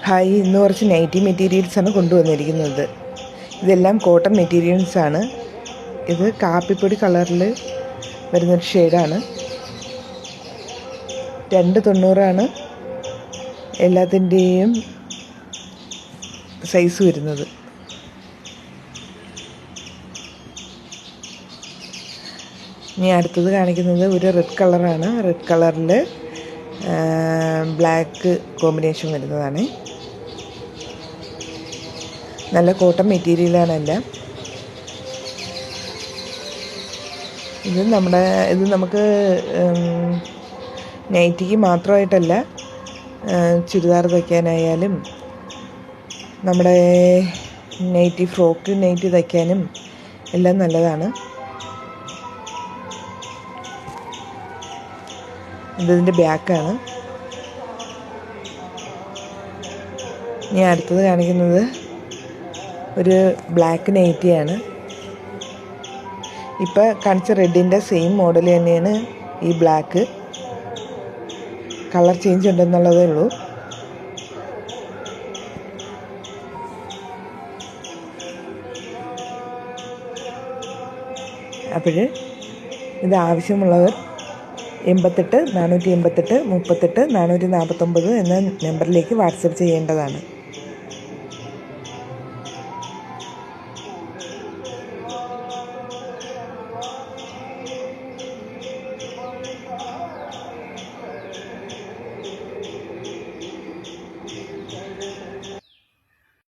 Hi, ഇന്ന് കുറച്ച് nightie മെറ്റീരിയൽസാണ് കൊണ്ടുവന്നിരിക്കുന്നത്. ഇതെല്ലാം കോട്ടൺ മെറ്റീരിയൽസാണ്. ഇത് കാപ്പിപ്പൊടി കളറിൽ വരുന്നൊരു ഷെയ്ഡാണ്. 290 എല്ലാത്തിൻ്റെയും സൈസ് വരുന്നത്. ഇനി അടുത്തത് കാണിക്കുന്നത് ഒരു റെഡ് കളറാണ്. റെഡ് കളറിൽ ബ്ലാക്ക് കോമ്പിനേഷൻ വരുന്നതാണ്. നല്ല കോട്ടൺ മെറ്റീരിയലാണ് എല്ലാം. ഇത് നമുക്ക് നൈറ്റിക്ക് മാത്രമായിട്ടല്ല, ചുരിദാർ തയ്ക്കാനായാലും നമ്മുടെ നൈറ്റി ഫ്രോക്ക് നൈറ്റി തയ്ക്കാനും എല്ലാം നല്ലതാണ്. ഇതിൻ്റെ ബാക്കാണ്. ഇനി അടുത്തത് കാണിക്കുന്നത് ഒരു ബ്ലാക്ക് നൈറ്റിയാണ്. ഇപ്പോൾ കാണിച്ച റെഡിൻ്റെ സെയിം മോഡൽ തന്നെയാണ് ഈ ബ്ലാക്ക്. കളർ ചേഞ്ച് ഉണ്ടെന്നുള്ളതേ ഉള്ളൂ. അപ്പോൾ ഇത് ആവശ്യമുള്ളവർ 88 488 38 449 എന്ന നമ്പറിലേക്ക് വാട്സപ്പ് ചെയ്യേണ്ടതാണ്.